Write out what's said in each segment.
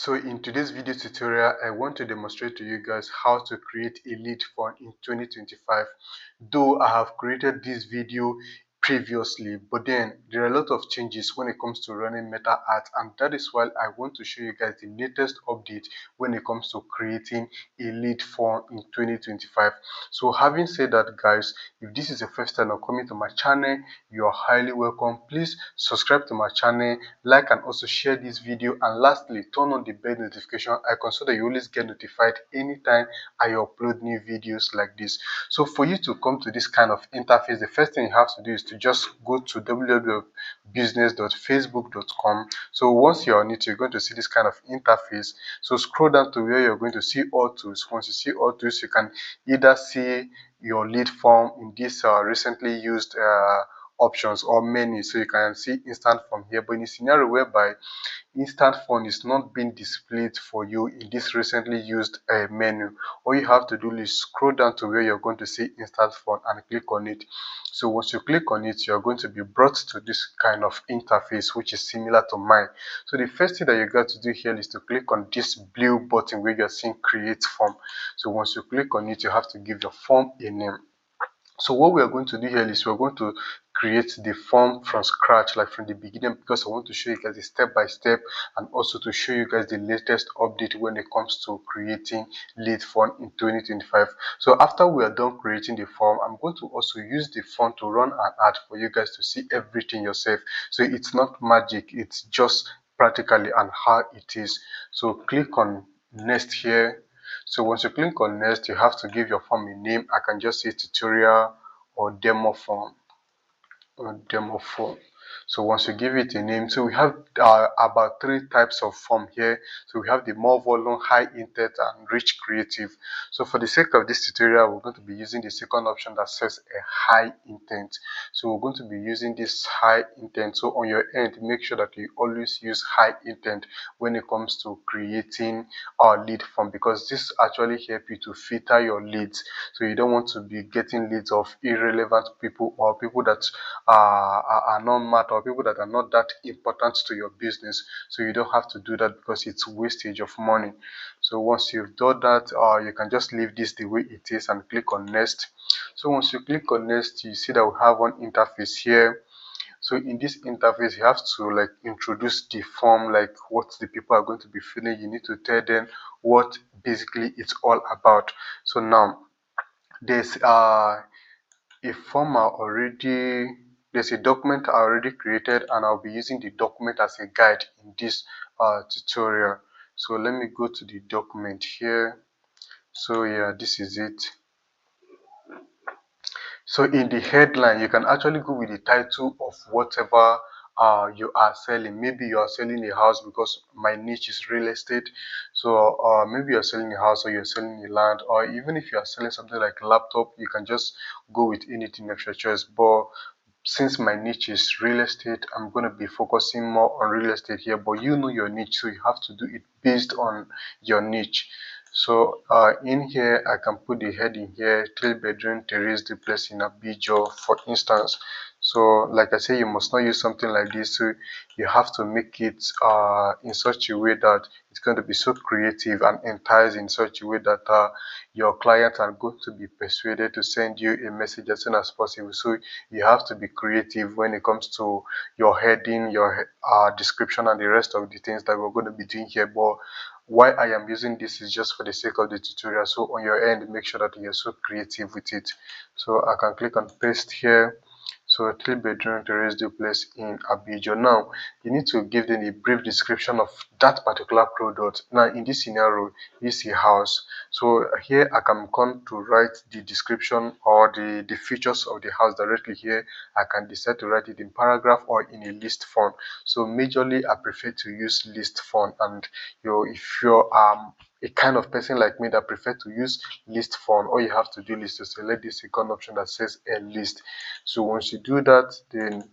So in today's video tutorial, I want to demonstrate to you guys how to create a lead form in 2025. Though I have created this video previously, but then there are a lot of changes when it comes to running Meta Ads, and that is why I want to show you guys the latest update when it comes to creating a lead form in 2025. So having said that, guys, if this is the first time you're coming to my channel, you are highly welcome. Please subscribe to my channel, like, and also share this video, and lastly turn on the bell notification icon so that you always get notified anytime I upload new videos like this. So for you to come to this kind of interface, the first thing you have to do is to just go to www.business.facebook.com. so once you're on it, you're going to see this kind of interface. So scroll down to where you're going to see all tools. Once you see all tools, you can either see your lead form in this recently used options or menu, so you can see instant form here. But in a scenario whereby instant form is not being displayed for you in this recently used menu, all you have to do is scroll down to where you're going to see instant form and click on it. So once you click on it, you're going to be brought to this kind of interface, which is similar to mine. So the first thing that you got to do here is to click on this blue button where you're seeing create form. So once you click on it, you have to give your form a name. So what we are going to do here is we're going to create the form from scratch, like from the beginning, because I want to show you guys the step by step, and also to show you guys the latest update when it comes to creating lead form in 2025. So after we are done creating the form, I'm going to also use the form to run an ad for you guys to see everything yourself. So it's not magic, it's just practically and how it is. So click on next here. So once you click on next, you have to give your form a name. I can just say tutorial or demo form. So once you give it a name, so we have about 3 types of form here. So we have the more volume, high intent, and rich creative. So for the sake of this tutorial, we're going to be using the second option that says a high intent. So we're going to be using this high intent. So on your end, make sure that you always use high intent when it comes to creating our lead form, because this actually help you to filter your leads. So you don't want to be getting leads of irrelevant people, or people that are not matter, or people that are not that important to your business. So you don't have to do that because it's wastage of money. So once you've done that, you can just leave this the way it is and click on next. So once you click on next, you see that we have one interface here. So in this interface, you have to like introduce the form, like what the people are going to be filling. You need to tell them what basically it's all about. So now there's a form already, there's a document I already created, and I'll be using the document as a guide in this tutorial. So let me go to the document here. So yeah, this is it. So in the headline, you can actually go with the title of whatever you are selling. Maybe you are selling a house, because my niche is real estate. So maybe you're selling a house, or you're selling a land, or even if you are selling something like a laptop, you can just go with anything of your choice. But since my niche is real estate, I'm going to be focusing more on real estate here. But you know your niche, so you have to do it based on your niche. So in here, I can put the heading here: 3-bedroom terrace duplex in Abijo, for instance. So like I say, you must not use something like this. So you have to make it in such a way that it's going to be so creative and enticing, in such a way that your clients are going to be persuaded to send you a message as soon as possible. So you have to be creative when it comes to your heading, your description, and the rest of the things that we're going to be doing here. But why I am using this is just for the sake of the tutorial. So on your end, make sure that you're so creative with it. So I can click on paste here. So a 3-bedroom terrace duplex in Abijo. Now you need to give them a brief description of that particular product. Now in this scenario, is a house. So here I can come to write the description or the features of the house directly here. I can decide to write it in paragraph or in a list form. So majorly I prefer to use list form, and if you're a kind of person like me that prefer to use list form, all you have to do is to select this second option that says a list. So once you do that, then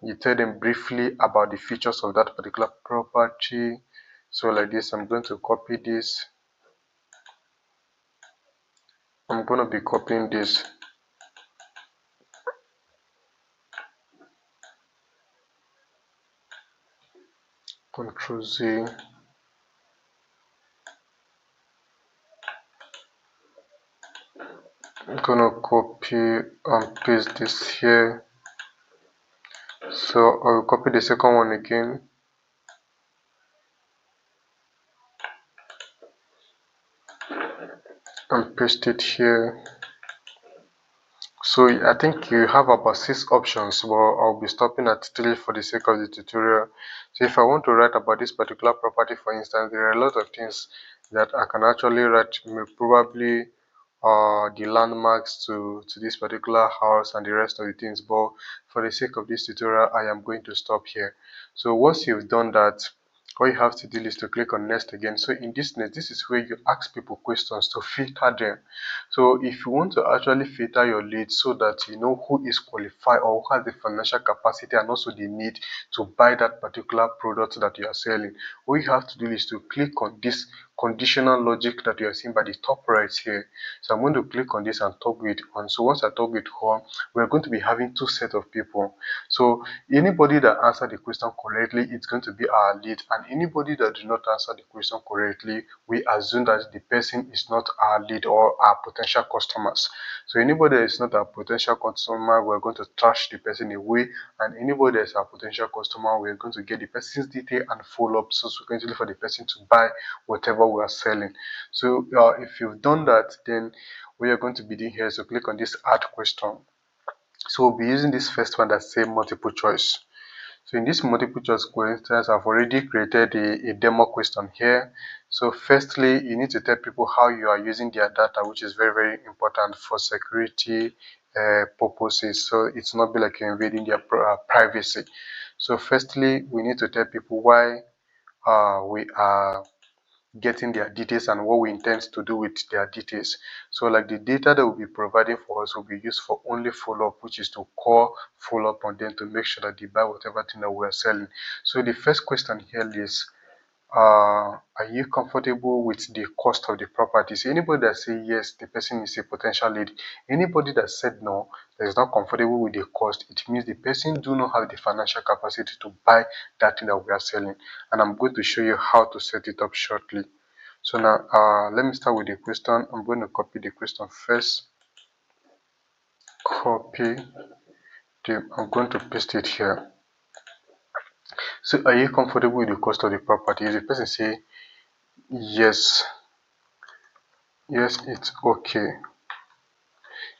you tell them briefly about the features of that particular property. So like this, I'm going to copy this. I'm going to be copying this. Control Z. I'm gonna copy and paste this here. So I'll copy the second one again and paste it here. So I think you have about 6 options, but I'll be stopping at 3 for the sake of the tutorial. So if I want to write about this particular property, for instance, there are a lot of things that I can actually write, probably the landmarks to this particular house and the rest of the things, but for the sake of this tutorial, I am going to stop here. So once you've done that, all you have to do is to click on next again. So in this next, this is where you ask people questions to filter them. So if you want to actually filter your leads so that you know who is qualified or who has the financial capacity and also the need to buy that particular product that you are selling, all you have to do is to click on this conditional logic that you are seeing by the top right here. So I'm going to click on this and toggle it on. So once I toggle it on, we're going to be having two sets of people. So anybody that answered the question correctly, it's going to be our lead, and anybody that did not answer the question correctly, we assume that the person is not our lead or our potential customers. So anybody that is not our potential customer, we're going to trash the person away, and anybody that is our potential customer, we're going to get the person's detail and follow up subsequently for the person to buy whatever we are selling. So if you've done that, then we are going to be doing here. So click on this add question. So we'll be using this first one that says multiple choice. So in this multiple choice questions, I've already created a demo question here. So firstly, you need to tell people how you are using their data, which is very, very important for security purposes. So it's not be like you're invading their privacy. So firstly, we need to tell people why we are getting their details and what we intend to do with their details. So like the data that we'll be providing for us will be used for only follow-up, which is to call, follow up on them to make sure that they buy whatever thing that we're selling. So the first question here is, are you comfortable with the cost of the property? So anybody that say yes, the person is a potential lead. Anybody that said no, that is not comfortable with the cost, it means the person do not have the financial capacity to buy that thing that we are selling. And I'm going to show you how to set it up shortly. So now let me start with the question. I'm going to copy the question first. Copy. I'm going to paste it here. So are you comfortable with the cost of the property? If the person say yes, it's okay,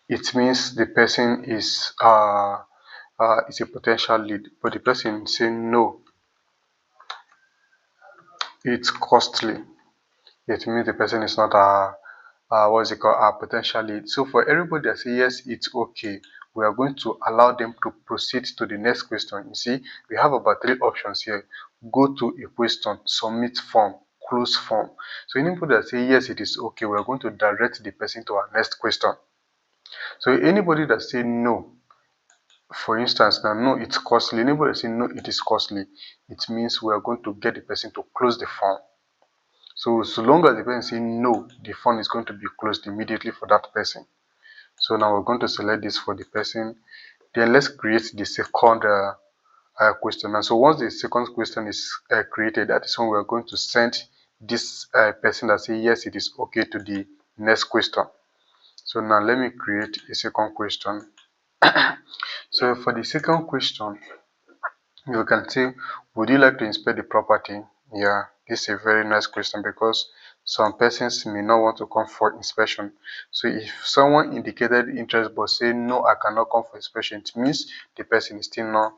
it means the person is a potential lead. But the person say no, it's costly, it means the person is not what's it called, a potential lead. So for everybody that say yes, it's okay, we are going to allow them to proceed to the next question. You see, we have about 3 options here: go to a question, submit form, close form. So anybody that say yes, it is okay, we are going to direct the person to our next question. So anybody that say no, for instance, now no, it's costly. Anybody that say no, it is costly, it means we are going to get the person to close the form. So long as the person say no, the form is going to be closed immediately for that person. So now we're going to select this for the person. Then let's create the second question. And so once the second question is created, that is when we're going to send this person that say yes, it is okay, to the next question. So now let me create a second question. So for the second question, you can say, would you like to inspect the property? Yeah, this is a very nice question because some persons may not want to come for inspection. So if someone indicated interest but say no, I cannot come for inspection, it means the person is still not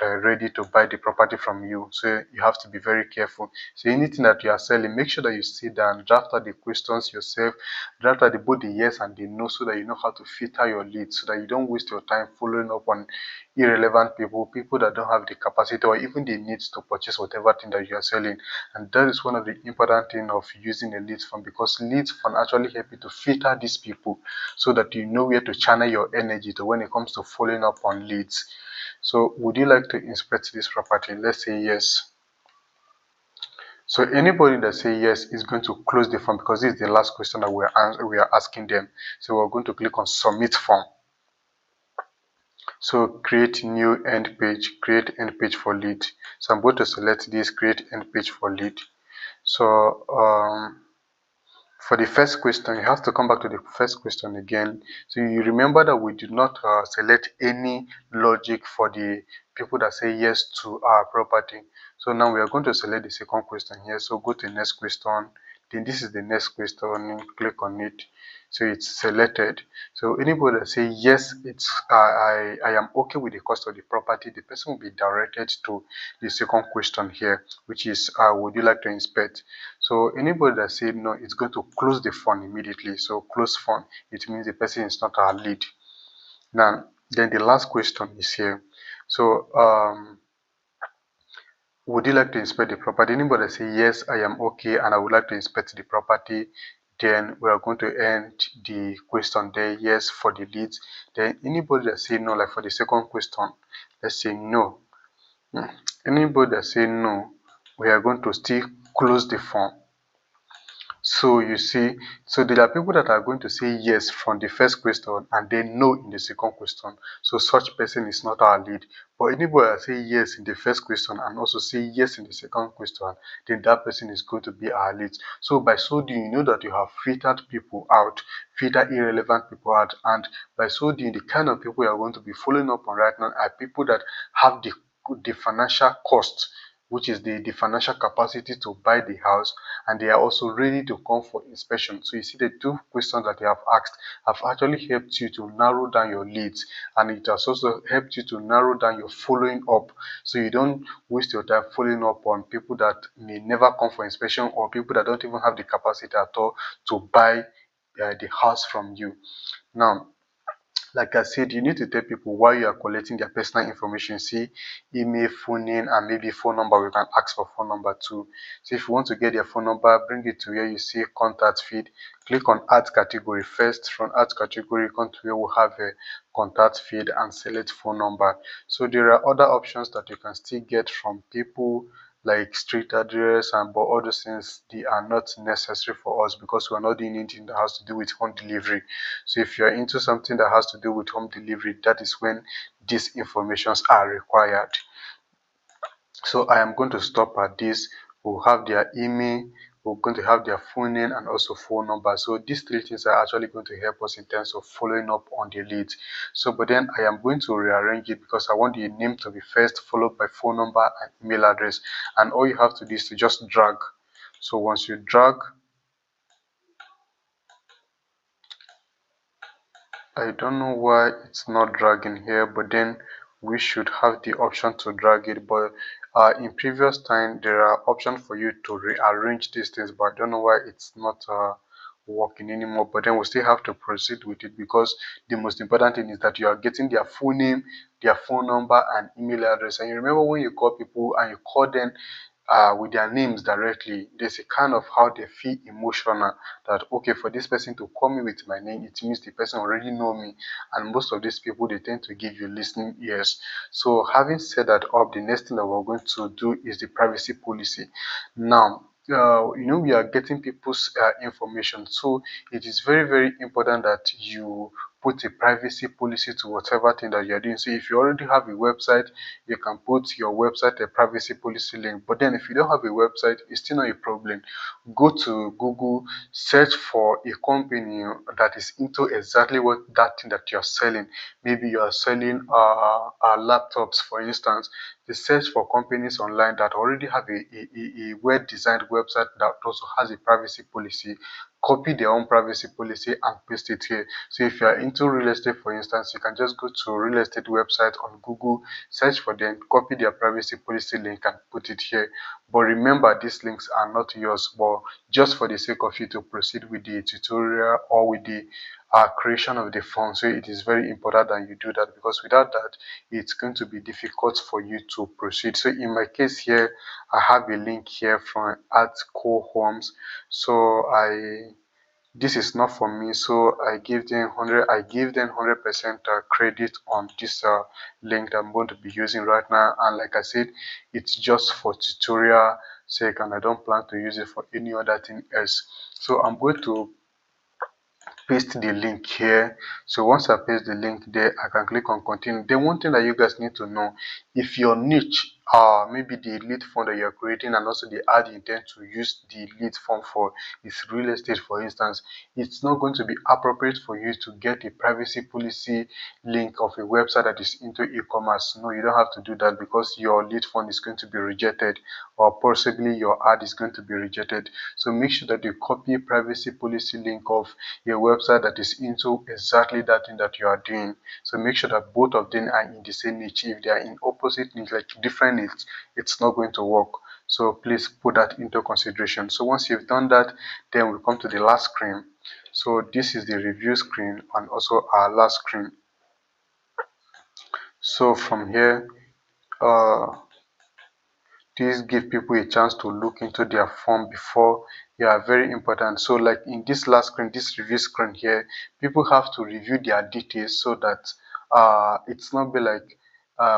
ready to buy the property from you. So you have to be very careful. So anything that you are selling, make sure that you sit down, draft out the questions yourself, draft out both the yes and the no, so that you know how to filter your leads, so that you don't waste your time following up on irrelevant people that don't have the capacity or even the needs to purchase whatever thing that you are selling. And that is one of the important things of using a leads form, because leads form actually help you to filter these people so that you know where to channel your energy to when it comes to following up on leads. So would you like to inspect this property? Let's say yes. So anybody that say yes is going to close the form, because this is the last question that we are asking them. So we're going to click on submit form. So create new end page, create end page for lead. So I'm going to select this, create end page for lead. So for the first question, you have to come back to the first question again. So you remember that we did not select any logic for the people that say yes to our property. So now we are going to select the second question here. So go to the next question. Then this is the next question. Click on it. So it's selected. So anybody that say yes, I am okay with the cost of the property, the person will be directed to the second question here, which is would you like to inspect? So anybody that said no, it's going to close the phone immediately. So close phone, it means the person is not our lead. Now, then the last question is here. So would you like to inspect the property? Anybody that say yes, I am okay, and I would like to inspect the property. Then we are going to end the question there. Yes, for the leads. Then anybody that say no, like for the second question, let's say no. Anybody that say no, we are going to still close the form. So you see, so there are people that are going to say yes from the first question and then no in the second question. So such person is not our lead. But anybody that say yes in the first question and also say yes in the second question, then that person is going to be our lead. So by so doing, you know that you have filtered people out, filtered irrelevant people out, and by so doing, the kind of people you are going to be following up on right now are people that have the financial cost, which is the financial capacity to buy the house, and they are also ready to come for inspection. So you see the two questions that they have asked have actually helped you to narrow down your leads, and it has also helped you to narrow down your following up, so you don't waste your time following up on people that may never come for inspection or people that don't even have the capacity at all to buy the house from you. Now, like I said, you need to tell people why you are collecting their personal information. See, email, phone name, and maybe phone number. We can ask for phone number too. So if you want to get their phone number, bring it to where you see contact feed. Click on add category first. From add category, come to where we have a contact feed and select phone number. So there are other options that you can still get from people, like street address, and but all those things, they are not necessary for us because we are not doing anything that has to do with home delivery. So if you are into something that has to do with home delivery, that is when these informations are required. So I am going to stop at this. We'll have their email, we're going to have their phone name and also phone number. So these three things are actually going to help us in terms of following up on the leads. So but then I am going to rearrange it because I want the name to be first, followed by phone number and email address. And all you have to do is to just drag. So once you drag, I don't know why it's not dragging here, but then we should have the option to drag it. But in previous time, there are options for you to rearrange these things, but I don't know why it's not working anymore. But then we still have to proceed with it because the most important thing is that you are getting their full name, their phone number, and email address. And you remember when you call people and you call them with their names directly, there's a kind of how they feel emotional that okay, for this person to call me with my name, it means the person already know me, and most of these people they tend to give you listening ears. So having said that up, the next thing that we're going to do is the privacy policy. Now, we are getting people's information, so it is very very important that you put a privacy policy to whatever thing that you're doing. So if you already have a website, you can put your website a privacy policy link. But then if you don't have a website, it's still not a problem. Go to Google, search for a company that is into exactly what that thing that you're selling. Maybe you are selling laptops, for instance. They search for companies online that already have a well-designed website that also has a privacy policy. Copy their own privacy policy and paste it here. So if you are into real estate, for instance, you can just go to real estate website on Google, search for them, copy their privacy policy link and put it here. But remember, these links are not yours, but just for the sake of you to proceed with the tutorial or with the creation of the form. So it is very important that you do that because without that, it's going to be difficult for you to proceed. So in my case here, I have a link here from Artco Homes. So this is not for me, so I give them 100% credit on this link that I'm going to be using right now. And like I said, it's just for tutorial sake and I don't plan to use it for any other thing else. So I'm going to paste the link here. So once I paste the link there, I can click on continue. Then one thing that you guys need to know, if your niche maybe the lead form that you're creating and also the ad you intend to use the lead form for is real estate, for instance, it's not going to be appropriate for you to get a privacy policy link of a website that is into e-commerce. No, you don't have to do that, because your lead form is going to be rejected, or possibly your ad is going to be rejected. So make sure that you copy privacy policy link of a website that is into exactly that thing that you are doing. So make sure that both of them are in the same niche. If they are in opposite niche, like different niche, it's not going to work. So please put that into consideration. So once you've done that, then we come to the last screen. So this is the review screen and also our last screen. So from here, uh, this give people a chance to look into their form before. Yeah, very important. So like in this last screen, this review screen here, people have to review their details so that it's not be like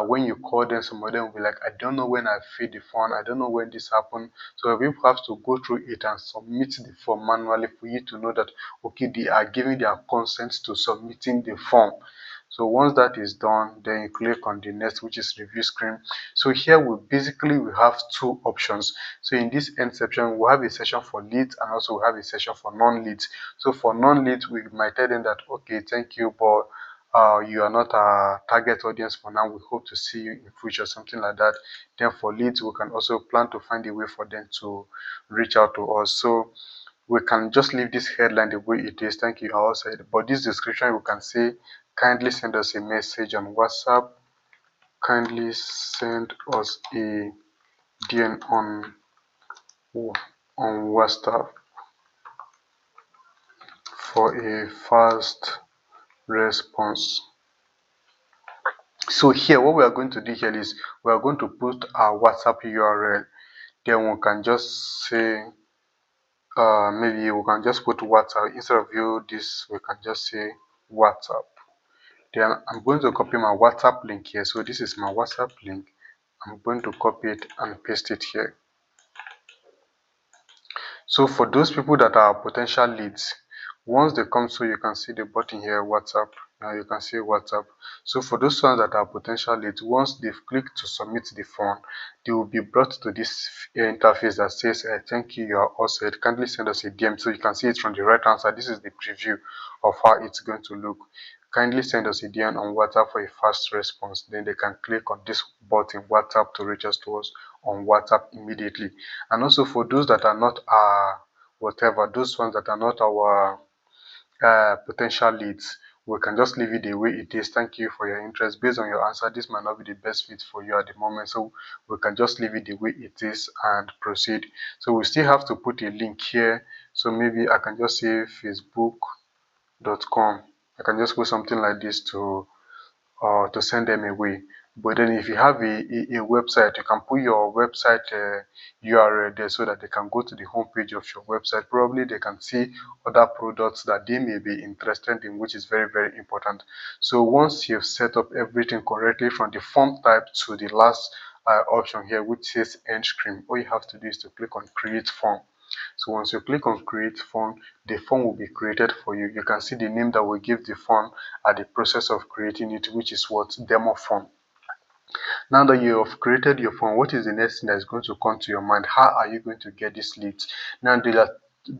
when you call them, some of them will be like, I don't know when I filled the form, I don't know when this happened. So people have to go through it and submit the form manually for you to know that okay, they are giving their consent to submitting the form. So once that is done, then you click on the next, which is review screen. So here we have two options. So in this end section, we have a section for leads and also we have a section for non-leads. So for non-leads, we might tell them that okay, thank you, but you are not a target audience for now. We hope to see you in future, something like that. Then for leads, we can also plan to find a way for them to reach out to us. So we can just leave this headline the way it is. Thank you, all said. But this description, we can say, kindly send us a message on WhatsApp. Kindly send us a DM on WhatsApp for a fast response. So here, what we are going to do here is we are going to put our WhatsApp URL. Then we can just say maybe we can just put WhatsApp instead of view this. We can just say WhatsApp. Then I'm going to copy my WhatsApp link here. So this is my WhatsApp link. I'm going to copy it and paste it here. So for those people that are potential leads, once they come, so you can see the button here, WhatsApp. Now you can see WhatsApp. So for those ones that are potential leads, once they've clicked to submit the form, they will be brought to this interface that says, thank you, you are all set. Kindly send us a DM. So you can see it from the right hand side. This is the preview of how it's going to look. Kindly send us a DM on WhatsApp for a fast response. Then they can click on this button, WhatsApp, to reach us to us on WhatsApp immediately. And also for those that are not whatever, those ones that are not our potential leads, we can just leave it the way it is. Thank you for your interest. Based on your answer, this might not be the best fit for you at the moment, so we can just leave it the way it is and proceed. So we still have to put a link here. So maybe I can just say facebook.com. I can just put something like this to send them away. But then if you have a website, you can put your website URL there so that they can go to the homepage of your website. Probably they can see other products that they may be interested in, which is very, very important. So once you've set up everything correctly from the form type to the last option here, which says end screen, all you have to do is to click on create form. So once you click on create form, the form will be created for you. You can see the name that we give the form at the process of creating it, which is what demo form. Now that you have created your form, what is the next thing that is going to come to your mind? How are you going to get these leads? Now there are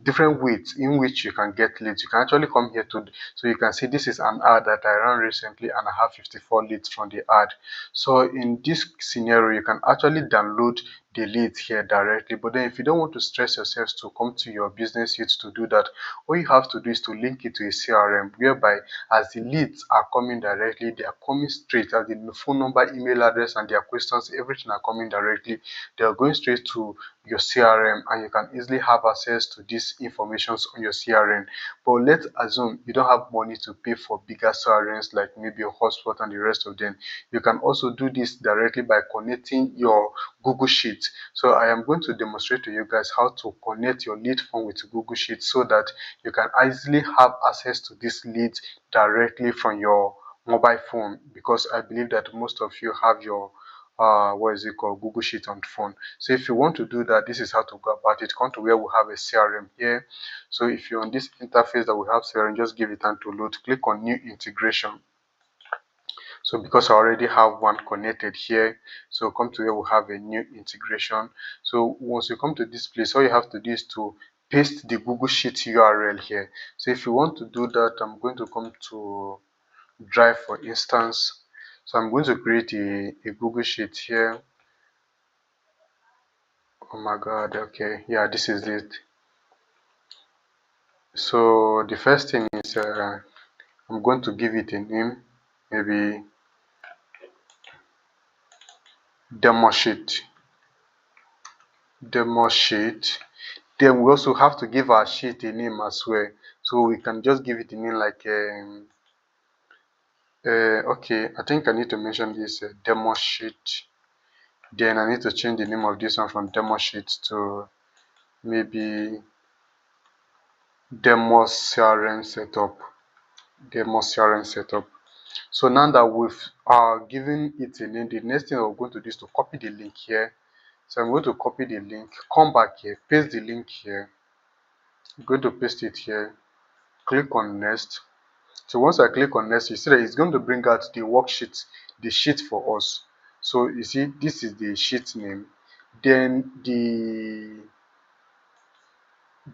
different ways in which you can get leads. You can actually come here to, so you can see this is an ad that I ran recently and I have 54 leads from the ad. So in this scenario, you can actually download the leads here directly. But then if you don't want to stress yourselves to come to your business unit to do that, all you have to do is to link it to a CRM, whereby as the leads are coming directly, they are coming straight, as the phone number, email address, and their questions, everything are coming directly. They are going straight to your CRM, and you can easily have access to these informations on your CRM. But let's assume you don't have money to pay for bigger CRMs like maybe a hotspot and the rest of them. You can also do this directly by connecting your Google Sheet. So I am going to demonstrate to you guys how to connect your lead form with Google Sheet so that you can easily have access to this lead directly from your mobile phone, because I believe that most of you have your what is it called, Google Sheet on phone. So if you want to do that, this is how to go about it. Come to where we have a CRM here. So if you're on this interface that we have CRM, just give it time to load. Click on new integration. So because I already have one connected here, so come to where we have a new integration. So once you come to this place, all you have to do is to paste the Google Sheet URL here. So if you want to do that, I'm going to come to Drive, for instance. So I'm going to create a Google Sheet here. Oh my god, okay, yeah, this is it. So the first thing is I'm going to give it a name, maybe demo sheet. Demo sheet. Then we also have to give our sheet a name as well. So we can just give it a name like okay, I think I need to mention this demo sheet. Then I need to change the name of this one from demo sheet to maybe demo CRM setup. Demo CRM setup. So now that we've given it a name, the next thing we're going to do is to copy the link here. So I'm going to copy the link, come back here, paste the link here. I'm going to paste it here, click on next. So once I click on next, you see that it's going to bring out the worksheet, the sheet for us. So you see, this is the sheet name. Then the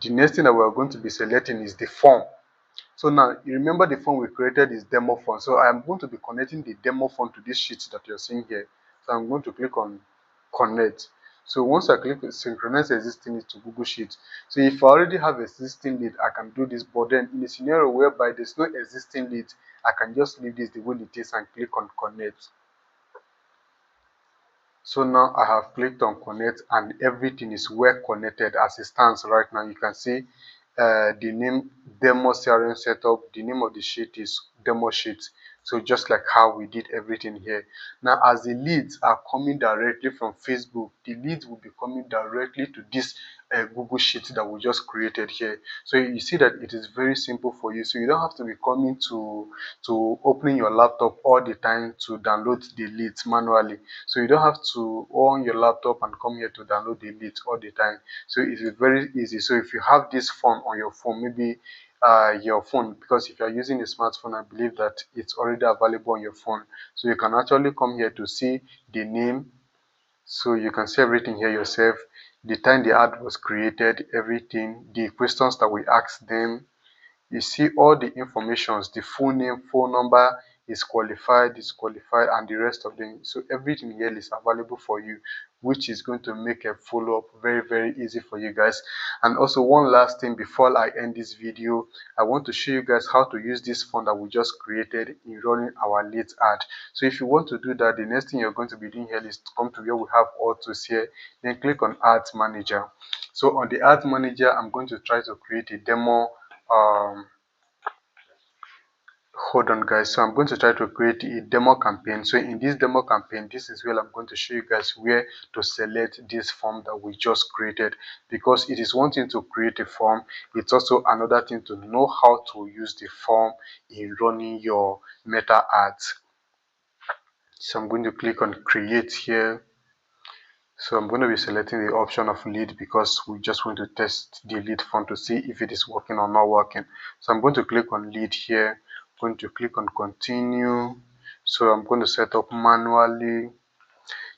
next thing that we're going to be selecting is the form. So now you remember the form we created is demo form. So I'm going to be connecting the demo form to this sheet that you're seeing here. So I'm going to click on connect. So once I click synchronize existing lead to Google Sheet. So if I already have existing lead, I can do this. But then in a scenario whereby there's no existing lead, I can just leave this the way it is and click on connect. So now I have clicked on connect and everything is well connected as it stands right now. You can see the name demo CRM setup, the name of the sheet is demo sheet. So just like how we did everything here. Now as the leads are coming directly from Facebook, the leads will be coming directly to this Google Sheet that we just created here. So you see that it is very simple for you. So you don't have to be coming to opening your laptop all the time to download the leads manually. So you don't have to on your laptop and come here to download the leads all the time. So it is very easy. So if you have this form on your phone, maybe your phone, because if you're using a smartphone, I believe that it's already available on your phone. So you can actually come here to see the name. So you can see everything here yourself, the time the ad was created, everything, the questions that we asked them. You see all the informations, the full name, phone number, is qualified, disqualified, and the rest of them. So everything here is available for you, which is going to make a follow-up very easy for you guys. And also one last thing before I end this video, I want to show you guys how to use this form that we just created in running our leads ad. So if you want to do that, the next thing you're going to be doing here is to come to where we have autos here, then click on ads manager. So on the ads manager, I'm going to try to create a demo. Hold on guys, so I'm going to try to create a demo campaign. So in this demo campaign, this is where I'm going to show you guys where to select this form that we just created, because it is one thing to create a form, it's also another thing to know how to use the form in running your meta ads. So I'm going to click on create here. So I'm going to be selecting the option of lead because we just want to test the lead form to see if it is working or not working. So I'm going to click on lead here, I'm going to click on continue. So I'm going to set up manually.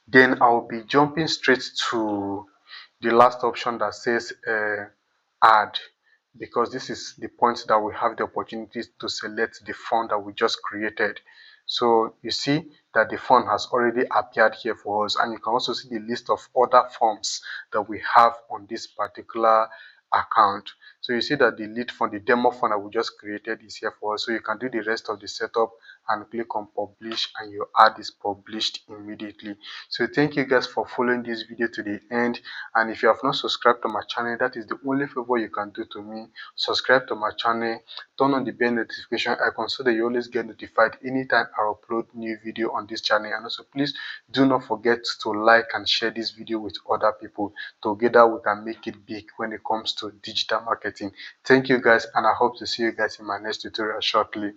Then I'll be jumping straight to the last option that says add, because this is the point that we have the opportunity to select the font that we just created. So you see that the font has already appeared here for us, and you can also see the list of other forms that we have on this particular account. So you see that the lead font, the demo font that we just created is here for us. So you can do the rest of the setup and click on publish, and your ad is published immediately. So thank you guys for following this video to the end, and if you have not subscribed to my channel, that is the only favor you can do to me. Subscribe to my channel, turn on the bell notification icon so that you always get notified anytime I upload new video on this channel. And also please do not forget to like and share this video with other people. Together we can make it big when it comes to digital marketing. Thank you guys, and I hope to see you guys in my next tutorial shortly.